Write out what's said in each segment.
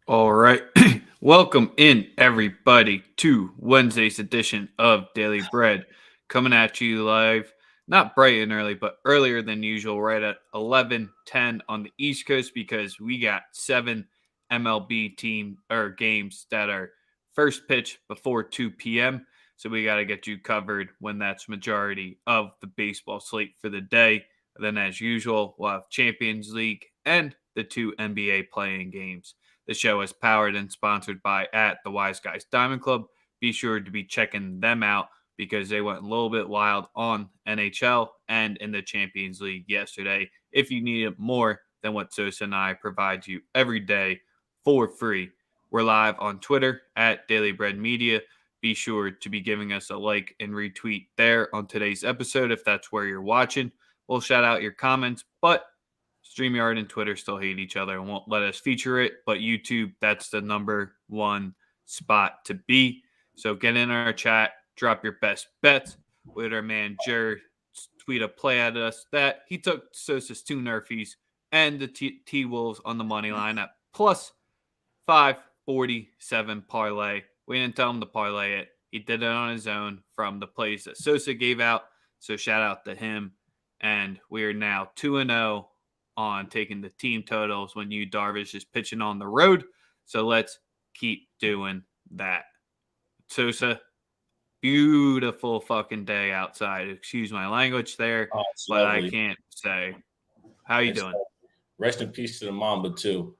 All right. Welcome in, everybody, to Wednesday's edition of Daily Bread. Coming at you live, not bright and early, but earlier than usual, right at 11:10 on the East Coast, because we got 7 MLB team or games that are first pitch before 2 p.m. So we got to get you covered when that's majority of the baseball slate for the day. And then, as usual, we'll have Champions League and the 2 NBA playing games. The show is powered and sponsored by at the Wise Guys Diamond Club. Be sure to be checking them out because they went a little bit wild on NHL and in the Champions League yesterday. If you need it more than what Sosa and I provide you every day for free, we're live on Twitter at Daily Bread Media. Be sure to be giving us a like and retweet there on today's episode if that's where you're watching. We'll shout out your comments, but StreamYard and Twitter still hate each other and won't let us feature it, but YouTube, that's the number one spot to be. So get in our chat, drop your best bets with our man Jared. Tweet a play at us that he took Sosa's 2 Nerfies and the T Wolves on the money line at plus 547 parlay. We didn't tell him to parlay it. He did it on his own from the plays that Sosa gave out. So shout out to him. And we are now 2-0 on taking the team totals when Yu Darvish is pitching on the road. So let's keep doing that. Sosa, beautiful fucking day outside. Excuse my language there, but lovely. I can't say. How you doing? Rest in peace to the Mamba too.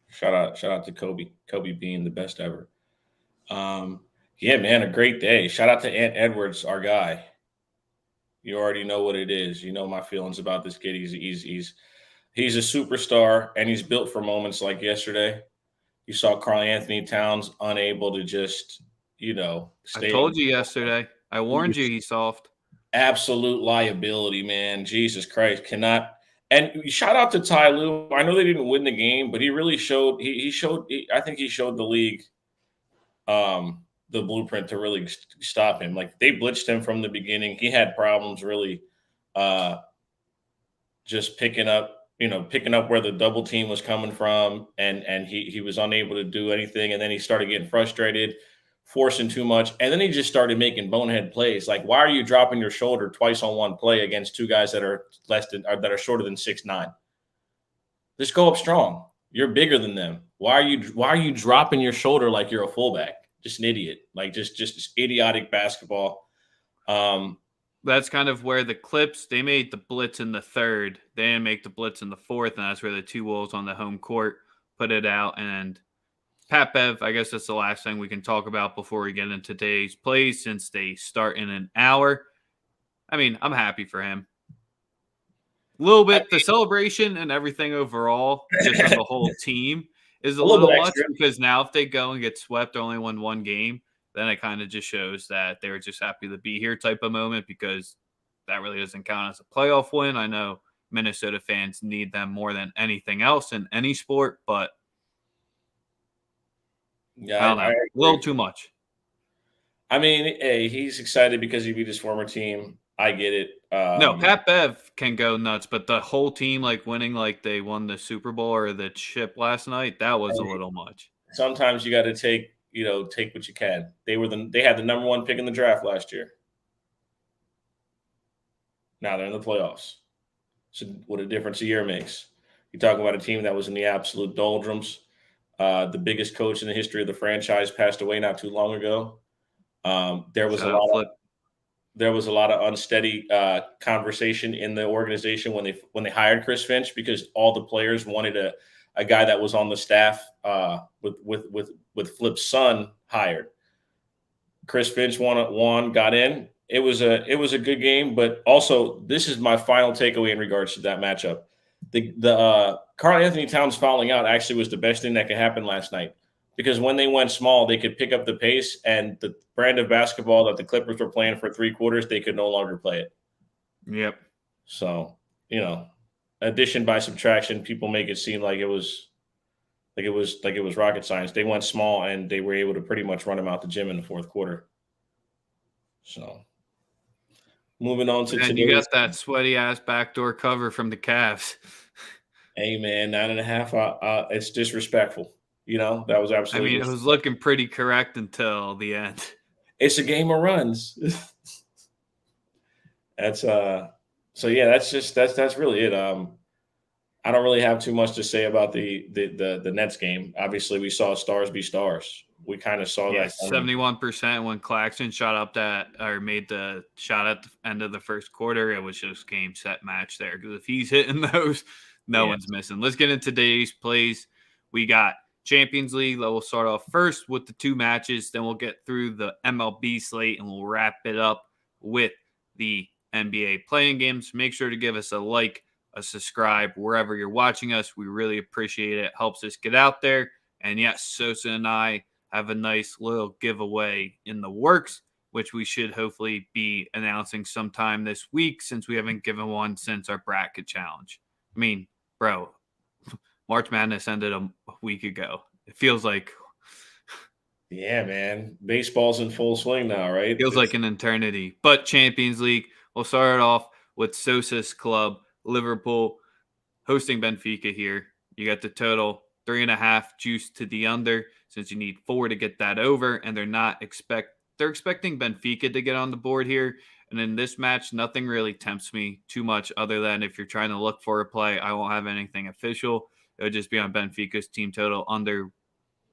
Shout out to Kobe. Kobe being the best ever. Yeah, man, a great day. Shout out to Ant Edwards, our guy. You already know what it is. You know my feelings about this kid. He's a superstar, and he's built for moments like yesterday. You saw Karl Anthony Towns unable to just, stay. I told you yesterday. I warned you he's soft. Absolute liability, man. Jesus Christ. Cannot. And shout out to Ty Lue. I know they didn't win the game, but he really showed. I think he showed the league the blueprint to really stop him. Like, they blitzed him from the beginning. He had problems really just picking up where the double team was coming from, and he was unable to do anything. And then he started getting frustrated, forcing too much. And then he just started making bonehead plays. Like, why are you dropping your shoulder twice on one play against two guys that are shorter than 6'9"? Just go up strong. You're bigger than them. Why are you dropping your shoulder like you're a fullback? Just an idiot. Like, just idiotic basketball. That's kind of where the Clips, they made the blitz in the third. They didn't make the blitz in the fourth, and that's where the two Wolves on the home court put it out. And Pat Bev, I guess that's the last thing we can talk about before we get into today's plays, since they start in an hour. I mean, I'm happy for him. A little bit, the celebration and everything overall, just as the whole team, is a little much, because now if they go and get swept, only won one game, then it kind of just shows that they were just happy to be here type of moment, because that really doesn't count as a playoff win. I know Minnesota fans need them more than anything else in any sport, but yeah, I don't know. A little too much. I mean, hey, he's excited because he beat his former team. I get it. No, Pat Bev can go nuts, but the whole team, like, winning like they won the Super Bowl or the chip last night, that was a little much. Sometimes you got to take what you can. They had the number one pick in the draft last year. Now they're in the playoffs. So what a difference a year makes. You talk about a team that was in the absolute doldrums. The biggest coach in the history of the franchise passed away not too long ago. There was a lot of unsteady conversation in the organization when they hired Chris Finch, because all the players wanted a guy that was on the staff with Flip's son hired. Chris Finch got in. It was a good game, but also this is my final takeaway in regards to that matchup. The Karl Anthony Towns fouling out actually was the best thing that could happen last night, because when they went small, they could pick up the pace, and the brand of basketball that the Clippers were playing for 3 quarters, they could no longer play it. Yep. So, addition by subtraction, people make it seem like it was rocket science. They went small, and they were able to pretty much run them out the gym in the fourth quarter. So, moving on to today. And you got that sweaty ass backdoor cover from the Cavs. Hey man, 9.5. It's disrespectful. That was I absolutely mean, it was looking pretty correct until the end. it's a game of runs. That's so yeah, that's really it. I don't really have too much to say about the Nets game. Obviously, we saw stars be stars. We kind of saw Yeah, that coming. 71% when Claxton shot up that or made the shot at the end of the first quarter. It was just game, set, match there. Because if he's hitting those, no Yeah. one's missing. Let's get into today's plays. We got Champions League that we'll start off first with the two matches. Then we'll get through the MLB slate and we'll wrap it up with the NBA playing games. Make sure to give us a like, a subscribe wherever you're watching us. We really appreciate it. Helps us get out there. And yes, Sosa and I have a nice little giveaway in the works, which we should hopefully be announcing sometime this week since we haven't given one since our bracket challenge. I mean, bro, March Madness ended a week ago. It Yeah, man. Baseball's in full swing now, right? feels like an eternity. But Champions League, we'll start it off with Sosa's club, Liverpool, hosting Benfica here. You got the total 3.5 juice to the under since you need 4 to get that over, and they're expecting Benfica to get on the board here. And in this match, nothing really tempts me too much other than if you're trying to look for a play, I won't have anything official. It would just be on Benfica's team total under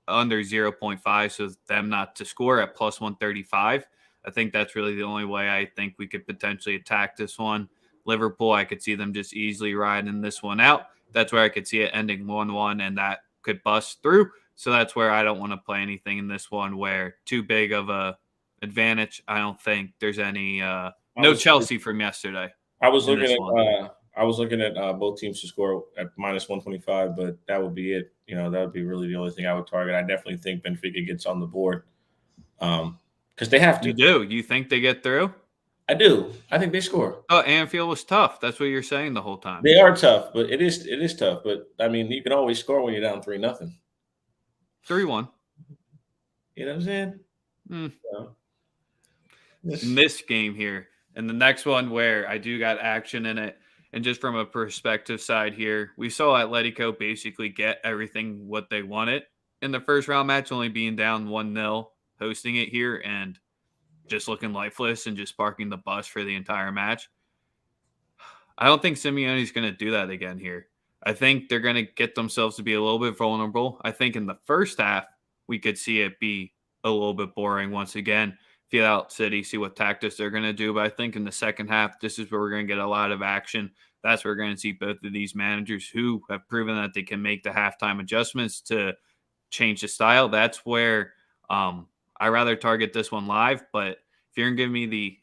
0.5, so them not to score at plus 135. I think that's really the only way I think we could potentially attack this one. Liverpool, I could see them just easily riding this one out. That's where I could see it ending 1-1, and that could bust through. So that's where I don't want to play anything in this one where too big of a advantage. I don't think there's any Chelsea from yesterday I was in looking this at one. both teams to score at minus 125, but that would be it. That would be really the only thing I would target. I definitely think Benfica gets on the board because they have You to. do? You think they get through? I do. I think they score. Oh, Anfield was tough. That's what you're saying the whole time. They are tough, but it is tough. But I mean, you can always score when you're down 3-0. 3-1. You know what I'm saying? Hmm. So, In this game here. And the next one where I do got action in it. And just from a perspective side here, we saw Atletico basically get everything what they wanted in the first round match, only being down 1-0, hosting it here and just looking lifeless and just parking the bus for the entire match. I don't think Simeone's going to do that again here. I think they're going to get themselves to be a little bit vulnerable. I think in the first half, we could see it be a little bit boring once again. Feel out City, see what tactics they're going to do. But I think in the second half, this is where we're going to get a lot of action. That's where we're going to see both of these managers who have proven that they can make the halftime adjustments to change the style. That's where I rather target this one live. But if you're going to give me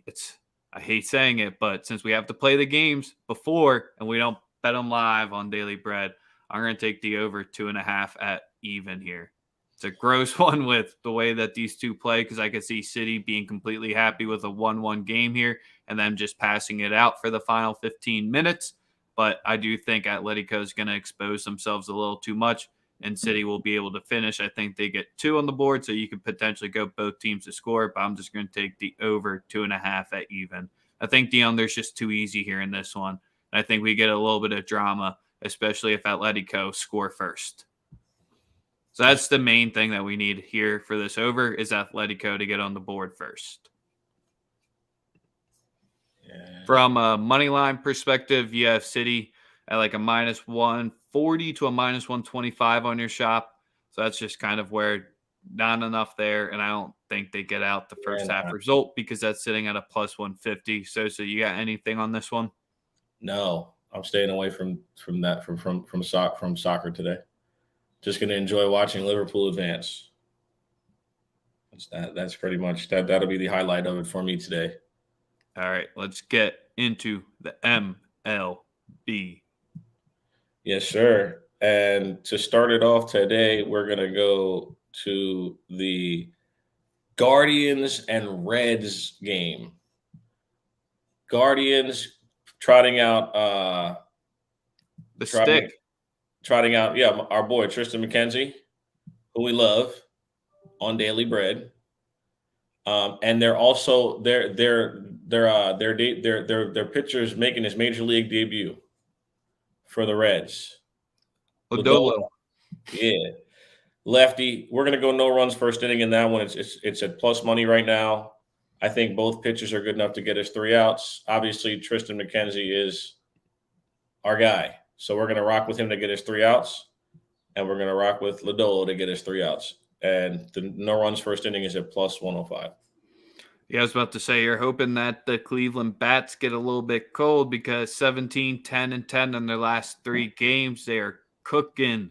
I hate saying it, but since we have to play the games before and we don't bet them live on Daily Bread, I'm going to take the over 2.5 at even here. It's a gross one with the way that these two play because I could see City being completely happy with a 1-1 game here and then just passing it out for the final 15 minutes. But I do think Atletico is going to expose themselves a little too much and City will be able to finish. I think they get 2 on the board, so you could potentially go both teams to score, but I'm just going to take the over 2.5 at even. I think the under's just too easy here in this one. I think we get a little bit of drama, especially if Atletico score first. So that's the main thing that we need here for this over is Atletico to get on the board first. yeah. From a money line perspective, you have City at like a minus 140 to a minus 125 on your shop. So that's just kind of where not enough there. And I don't think they get out the first half result because that's sitting at a plus 150. So you got anything on this one? No, I'm staying away from that from soccer today. Just going to enjoy watching Liverpool advance. That's pretty much that. That'll be the highlight of it for me today. All right, let's get into the MLB. Yes, sir. And to start it off today, we're going to go to the Guardians and Reds game. Guardians trotting out our boy Tristan McKenzie, who we love on Daily Bread. And they're also their pitcher's making his major league debut for the Reds. Lodolo. Yeah. lefty. We're going to go no runs first inning in that one. It's at plus money right now. I think both pitchers are good enough to get us 3 outs. Obviously, Tristan McKenzie is our guy, so we're going to rock with him to get us 3 outs, and we're going to rock with Lodolo to get us 3 outs. And the no runs first inning is at plus 105. Yeah, I was about to say you're hoping that the Cleveland Bats get a little bit cold because 17, 10, and 10 in their last 3 games. They are cooking.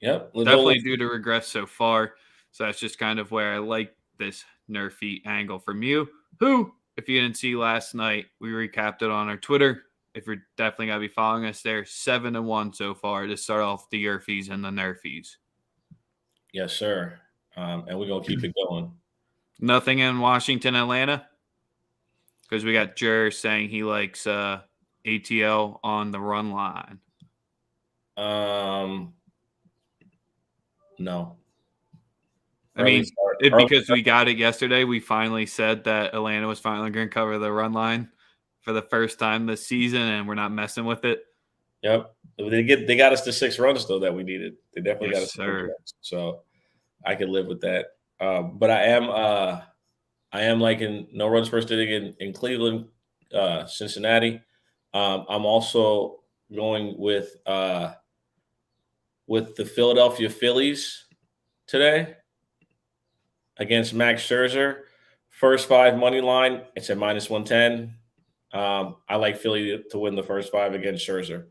Yep, Lodolo. Definitely due to regress so far. So that's just kind of where I like this nerfy angle from you. Who, if you didn't see last night, we recapped it on our Twitter. If you're definitely going to be following us there, 7-1 so far to start off the Yerfies and the Nerfies. Yes, sir. And we're going to keep it going. Nothing in Washington, Atlanta? Because we got Jer saying he likes ATL on the run line. No. I mean, because we got it yesterday, we finally said that Atlanta was finally going to cover the run line for the first time this season, and we're not messing with it. Yep. They got us to 6 runs, though, that we needed. They definitely got us to 6 sir. runs. So I could live with that. But I am liking no runs first inning in Cleveland, Cincinnati. I'm also going with the Philadelphia Phillies today against Max Scherzer. First 5 money line, it's at minus 110. I like Philly to win the first 5 against Scherzer.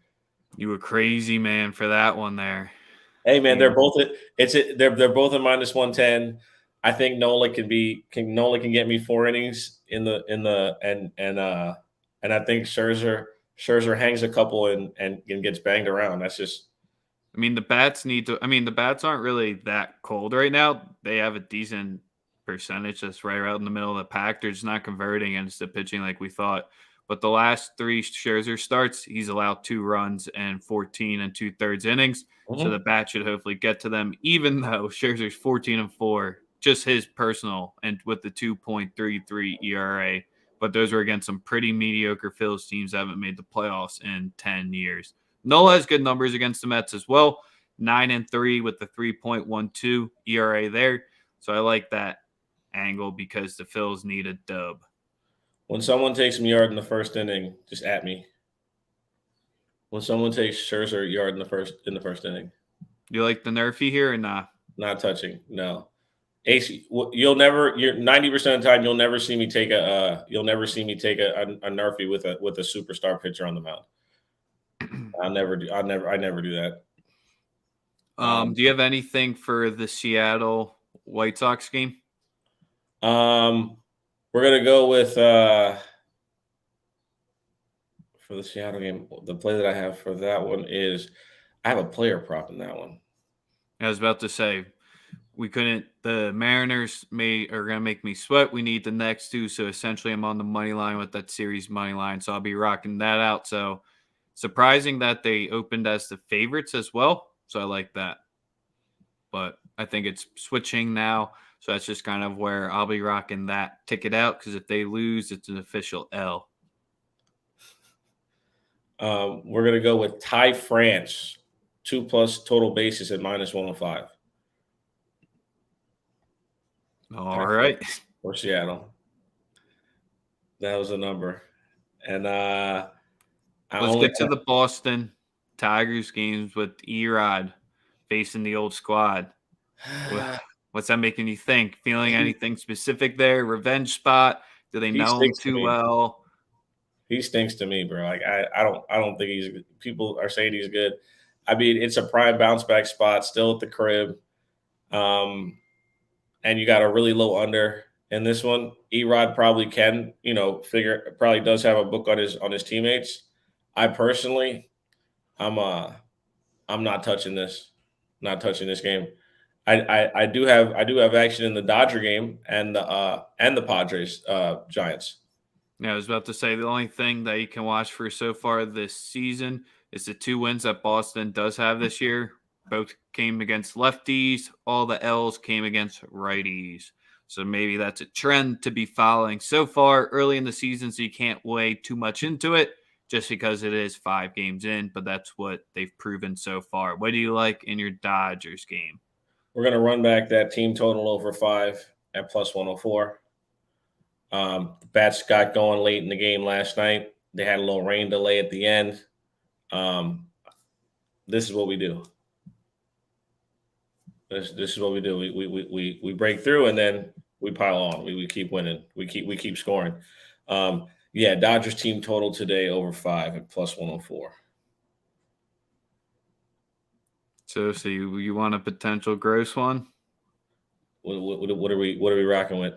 You were crazy, man, for that one there. Hey, man, they're both they're both at minus 110. I think Nola can get me 4 innings and I think Scherzer hangs a couple and gets banged around. That's just. I mean, the Bats the Bats aren't really that cold right now. They have a decent percentage that's right around in the middle of the pack. They're just not converting against the pitching like we thought. But the last 3 Scherzer starts, he's allowed 2 runs and 14 2/3 innings. Mm-hmm. So the bat should hopefully get to them, even though Scherzer's 14-4, just his personal, and with the 2.33 ERA. But those were against some pretty mediocre Phillies teams that haven't made the playoffs in 10 years. Nola has good numbers against the Mets as well. 9-3 with the 3.12 ERA there. So I like that angle because the Phils need a dub. When someone takes me yard in the first inning, just at me. When someone takes Scherzer yard in the first inning. You like the nerfy here or not? Not touching. No. AC, you're 90% of the time you'll never see me take a nerfy with a superstar pitcher on the mound. I never do that. Do you have anything for the Seattle White Sox game? We're gonna go with for the Seattle game. The play that I have for that one is I have a player prop in that one. I was about to say we couldn't. The Mariners are gonna make me sweat. We need the next 2, so essentially I'm on the money line with that series money line. So I'll be rocking that out. So surprising that they opened as the favorites as well. So I like that. But I think it's switching now. So that's just kind of where I'll be rocking that ticket out because if they lose, it's an official L. We're going to go with Ty France, 2+ total bases at minus 105. All right. For Seattle. That was a number. And let's get to the Boston Tigers games with Erod facing the old squad. What's that making you think? Feeling anything specific there? Revenge spot? Do they know him too well? He stinks to me, bro. Like I don't think he's. People are saying he's good. I mean, it's a prime bounce back spot, still at the crib, and you got a really low under in this one. Erod probably can, probably does have a book on his teammates. I personally, I'm not touching this. Not touching this game. I do have action in the Dodger game and the Padres Giants. Yeah, I was about to say the only thing that you can watch for so far this season is the 2 wins that Boston does have this year. Both came against lefties. All the L's came against righties. So maybe that's a trend to be following so far early in the season, so you can't weigh too much into it. just because it is 5 games in, but that's what they've proven so far. What do you like in your Dodgers game? We're going to run back that team total over 5 at plus 104. The bats got going late in the game last night. They had a little rain delay at the end. This is what we do. This is what we do. We break through and then we pile on. We keep winning. We keep scoring. Yeah, Dodgers team total today over 5 at plus 104. So you want a potential gross one? What are we rocking with?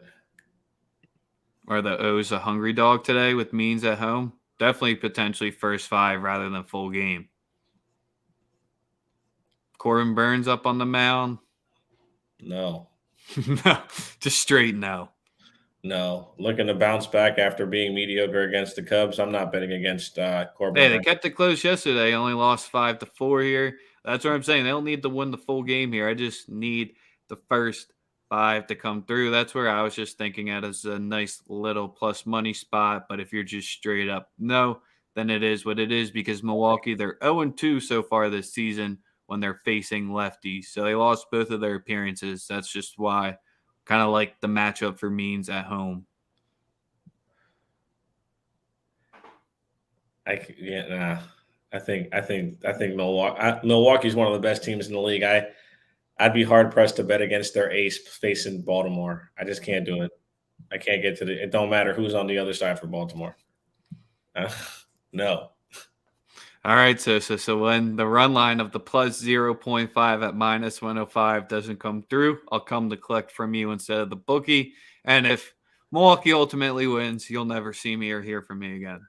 Or the O's a hungry dog today with Means at home? Definitely potentially first 5 rather than full game. Corbin Burns up on the mound? No. No, just straight no. No. Looking to bounce back after being mediocre against the Cubs. I'm not betting against Corbin Hey, they Burns. kept it close yesterday. Only lost 5-4 here. That's what I'm saying. They don't need to win the full game here. I just need the first 5 to come through. That's where I was just thinking at as a nice little plus money spot. But if you're just straight up no, then it is what it is because Milwaukee, they're 0-2 so far this season when they're facing lefties. So they lost both of their appearances. That's just why kind of like the matchup for Means at home. I think Milwaukee's one of the best teams in the league. I'd be hard pressed to bet against their ace facing Baltimore. I just can't do it. I can't get to the. It don't matter who's on the other side for Baltimore. No. All right, so when the run line of the plus 0.5 at minus 105 doesn't come through, I'll come to collect from you instead of the bookie. And if Milwaukee ultimately wins, you'll never see me or hear from me again.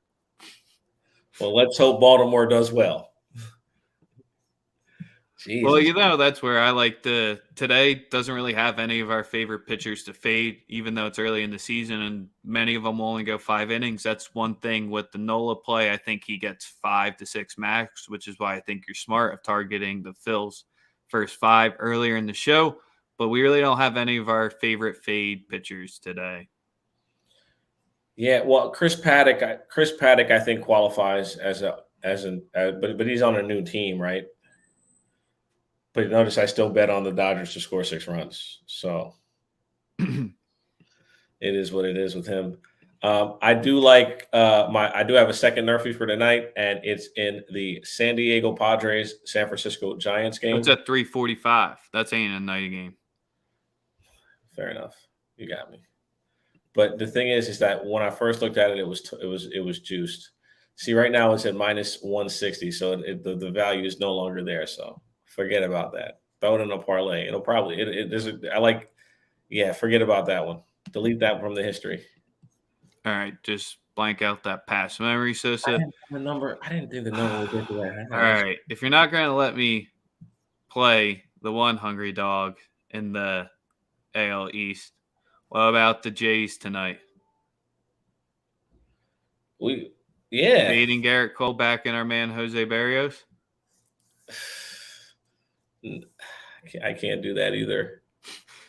Well, let's hope Baltimore does well. Jesus. Well, that's where I like today doesn't really have any of our favorite pitchers to fade, even though it's early in the season and many of them will only go 5 innings. That's one thing with the Nola play. I think he gets 5 to 6 max, which is why I think you're smart of targeting the Phil's first 5 earlier in the show. But we really don't have any of our favorite fade pitchers today. Yeah, well, Chris Paddock, I think qualifies but he's on a new team, right? But notice I still bet on the Dodgers to score 6 runs. So it is what it is with him. I do like I do have a second nerfy for tonight, and it's in the San Diego Padres San Francisco Giants game. It's at 3:45. That's ain't a night game. Fair enough. You got me. But the thing is that when I first looked at it, it was juiced. See, right now it's at minus 160, so the value is no longer there. So forget about that. Throw it in a parlay. It'll probably forget about that one. Delete that from the history. All right, just blank out that past memory, Sosa. I didn't think the number would get to that. All right, if you're not going to let me play the one hungry dog in the AL East, what about the Jays tonight? Fading Garrett Cole back in our man Jose Barrios. I can't do that either.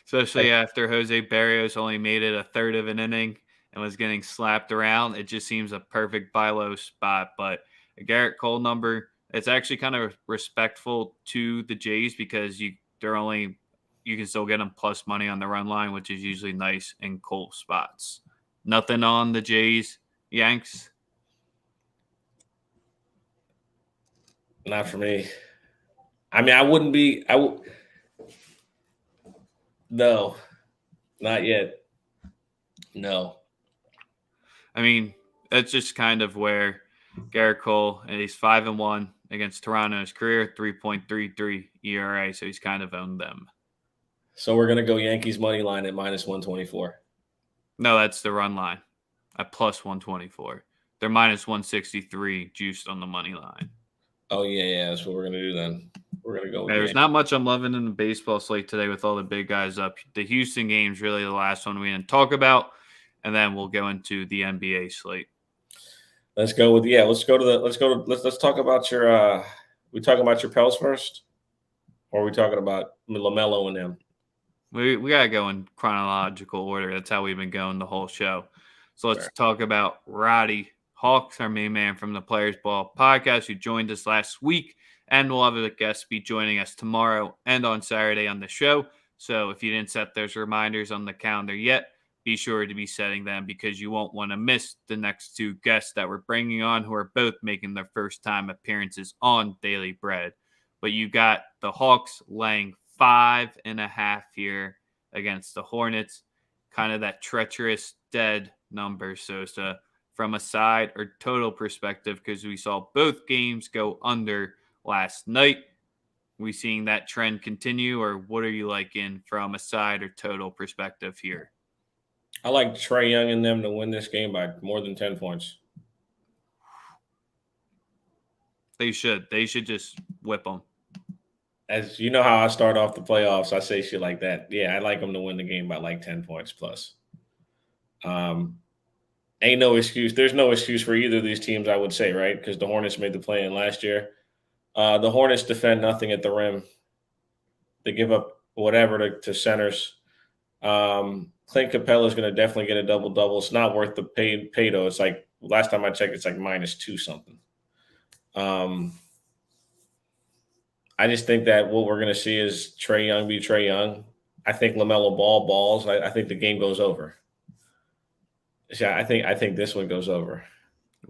Especially after Jose Barrios only made it a third of an inning and was getting slapped around. It just seems a perfect buy low spot. But a Garrett Cole number, it's actually kind of respectful to the Jays because you can still get them plus money on the run line, which is usually nice in Cole spots. Nothing on the Jays, Yanks? Not for me. I mean, no, not yet. No. I mean, that's just kind of where Garrett Cole, and he's 5-1 against Toronto's career, 3.33 ERA, so he's kind of owned them. So we're going to go Yankees money line at minus 124. No, that's the run line at plus 124. They're minus 163 juiced on the money line. Oh, yeah, that's what we're going to do then. We're going to go with There's not much I'm loving in the baseball slate today with all the big guys up. The Houston game's really the last one we didn't talk about, and then we'll go into the NBA slate. Let's talk about your we talking about your Pels first, or are we talking about LaMelo and them? We got to go in chronological order. That's how we've been going the whole show. So let's talk about Roddy Hawks, our main man from the Players Ball podcast, who joined us last week. And we'll have a guest be joining us tomorrow and on Saturday on the show. So if you didn't set those reminders on the calendar yet, be sure to be setting them because you won't want to miss the next two guests that we're bringing on who are both making their first time appearances on Daily Bread. But you got the Hawks laying 5.5 here against the Hornets. Kind of that treacherous dead number, Sosa, from a side or total perspective, because we saw both games go under last night. We seeing that trend continue, or what are you liking from a side or total perspective here? I like Trae Young and them to win this game by more than 10 points. They should. They should just whip them. As you know how I start off the playoffs, I say shit like that. Yeah, I like them to win the game by like 10 points plus. Ain't no excuse. There's no excuse for either of these teams, I would say, right? Because the Hornets made the play-in last year. The Hornets defend nothing at the rim. They give up whatever to centers. Clint Capella is going to definitely get a double-double. It's not worth the pay though. It's like last time I checked, it's like -2 something. I just think that what we're going to see is Trae Young be Trae Young. I think LaMelo Ball balls. I think the game goes over. Yeah, I think this one goes over.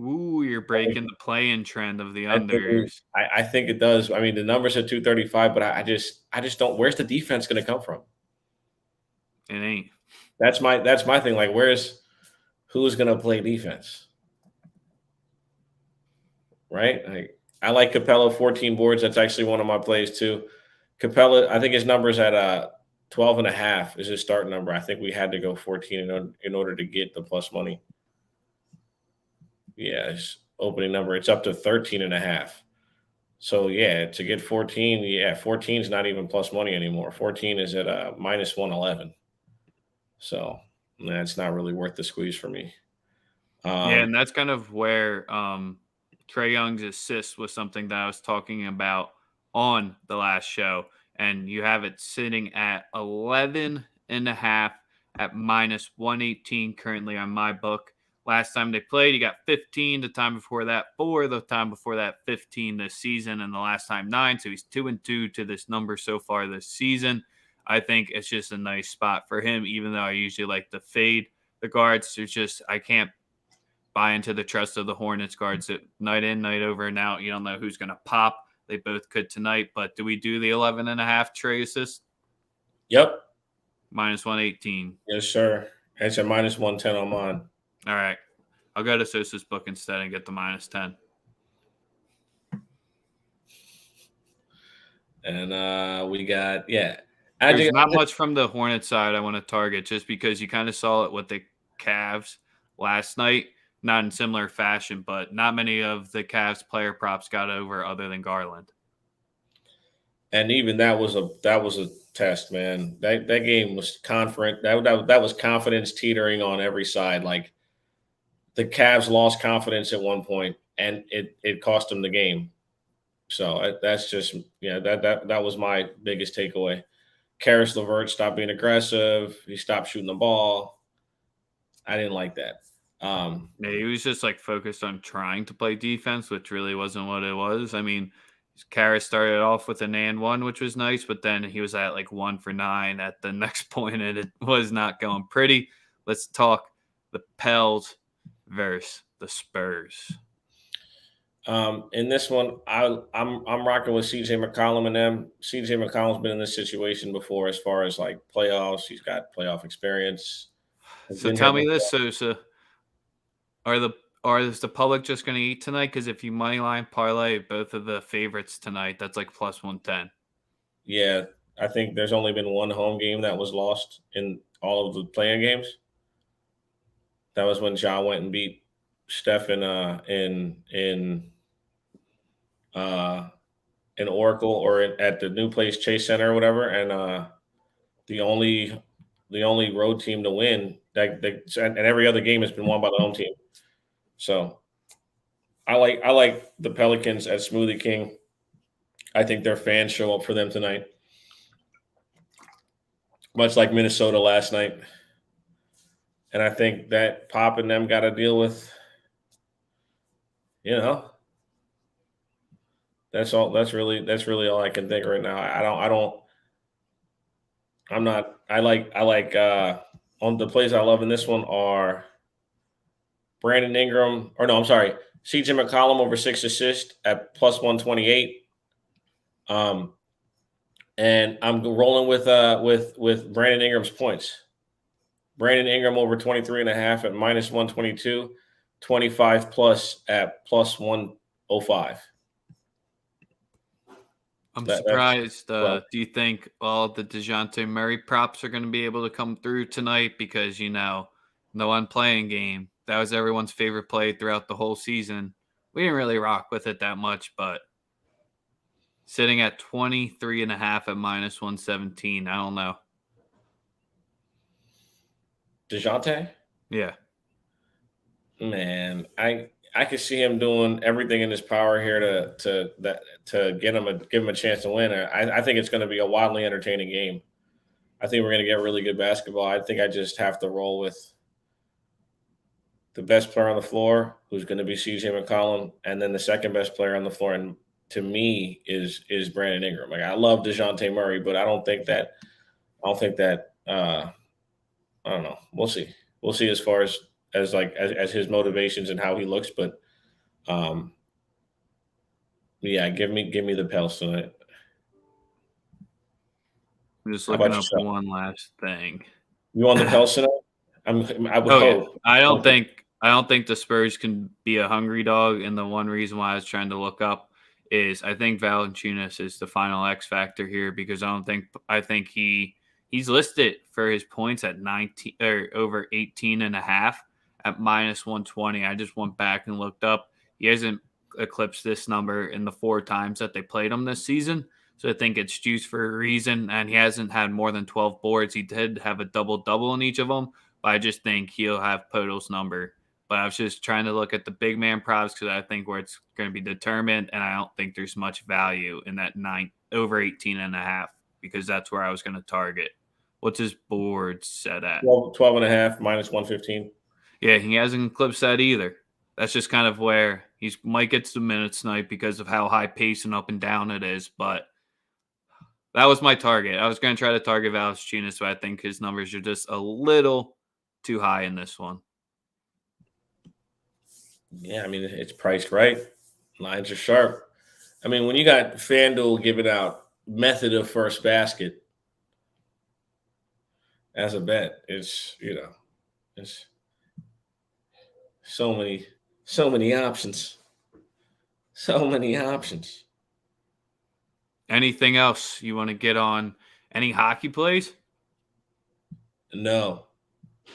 Ooh, you're breaking the play-in trend of the unders. I think it does. I mean, the numbers are 235, but I just don't. Where's the defense going to come from? It ain't. That's my thing. Like, who's going to play defense? Right? Like, I like Capella 14 boards. That's actually one of my plays too. Capella, I think his number's at 12.5 is his start number. I think we had to go 14 in order to get the plus money. Yeah, his opening number. It's up to 13.5. So yeah, to get 14, 14 is not even plus money anymore. 14 is at -111. So that's not really worth the squeeze for me. Yeah, and that's kind of where Trae Young's assist was something that I was talking about on the last show. And you have it sitting at 11.5 at -118 currently on my book. Last time they played, he got 15. The time before that, 4. The time before that, 15 this season. And the last time, 9. So he's 2-2 to this number so far this season. I think it's just a nice spot for him, even though I usually like to fade the guards. There's just, I can't buy into the trust of the Hornets guards that night in, night over and out. You don't know who's going to pop. They both could tonight, but do we do the 11.5 Trae assist? Yep. -118. Yes, sir. It's a -110 on mine. All right. I'll go to Sosa's book instead and get the -10. And we got, There's not much from the Hornets side I want to target just because you kind of saw it with the Cavs last night. Not in similar fashion, but not many of the Cavs player props got over other than Garland. And even that was a test, man. That game was confident. That was confidence teetering on every side. Like the Cavs lost confidence at one point, and it cost them the game. So that's just that was my biggest takeaway. Karis LeVert stopped being aggressive. He stopped shooting the ball. I didn't like that. Yeah, he was just like focused on trying to play defense, which really wasn't what it was. I mean, Karras started off with an and one, which was nice, but then he was at like 1 for 9 at the next point, and it was not going pretty. Let's talk the Pels versus the Spurs. In this one, I'm rocking with CJ McCollum and them. CJ McCollum's been in this situation before as far as like playoffs. He's got playoff experience. So tell me this, Sosa. Is the public just going to eat tonight? Because if you money line parlay both of the favorites tonight, that's like +110. Yeah, I think there's only been one home game that was lost in all of the playing games. That was when Ja went and beat Steph in Oracle or at the new place Chase Center or whatever, and the only road team to win and every other game has been won by the home team. So I like the Pelicans at Smoothie King. I think their fans show up for them tonight, much like Minnesota last night. And I think that Pop and them got to deal with You know, that's all. That's really all I can think right now. I don't. I'm not. I like. On the plays I love in this one are Brandon Ingram, or no, I'm sorry, CJ McCollum over 6 assists at plus 128. Um, and I'm rolling with Brandon Ingram's points. Brandon Ingram over 23.5 at minus 122, 25 plus at plus 105. I'm That's surprised. well, Do you think all the DeJounte Murray props are going to be able to come through tonight? Because, the one playing game, that was everyone's favorite play throughout the whole season. We didn't really rock with it that much, but sitting at 23.5 at minus 117, I don't know. DeJounte, Yeah. man, I could see him doing everything in his power here to give him a chance to win. I think it's going to be a wildly entertaining game. I think we're going to get really good basketball. I think I just have to roll with the best player on the floor, who's going to be CJ McCollum, and then the second best player on the floor, and to me is Brandon Ingram. Like I love DeJounte Murray, but I don't think that I don't know. We'll see. We'll see as far as his motivations and how he looks, but um, yeah, give me the Pels tonight. I'm just How looking about up yourself? one last thing. You on the Pels tonight? I would Oh yeah, hope. I don't think the Spurs can be a hungry dog, and the one reason why I was trying to look up is I think Valanciunas is the final X factor here because I think he's listed for his points at 19 or over 18 and a half at minus 120. I just went back and looked up. He hasn't eclipsed this number in the 4 times that they played him this season. So I think it's juiced for a reason, and he hasn't had more than 12 boards. He did have a double double in each of them, but I just think he'll have Podol's number. But I was just trying to look at the big man props because I think where it's going to be determined, and I don't think there's much value in that over 18 and a half because that's where I was going to target. What's his board set at? 12 and a half minus 115. Yeah, he hasn't eclipsed that either. That's just kind of where he might get some minutes tonight because of how high pace and up and down it is. But that was my target. I was going to try to target Valanciunas, but I think his numbers are just a little too high in this one. Yeah, I mean it's priced right. Lines are sharp. I mean, when you got FanDuel giving out method of first basket as a bet, it's so many options. So many options. Anything else you want to get on? Any hockey plays? No.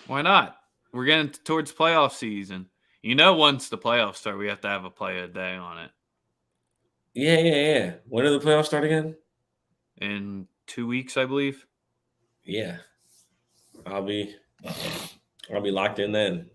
Why not? We're getting towards playoff season. Once the playoffs start, we have to have a play a day on it. Yeah, yeah, yeah. When do the playoffs start again? In 2 weeks, I believe. Yeah. I'll be locked in then.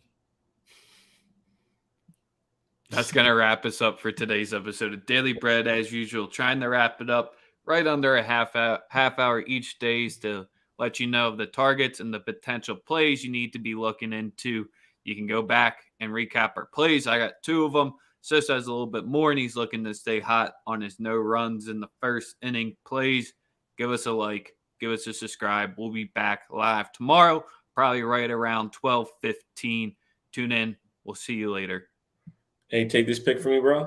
That's going to wrap us up for today's episode of Daily Bread. As usual, trying to wrap it up right under a half hour each day to let you know the targets and the potential plays you need to be looking into. You can go back and recap our plays. I got 2 of them. Sosa has a little bit more, and he's looking to stay hot on his no runs in the first inning plays. Give us a like. Give us a subscribe. We'll be back live tomorrow, probably right around 12:15. Tune in. We'll see you later. Hey, take this pick from me, bro.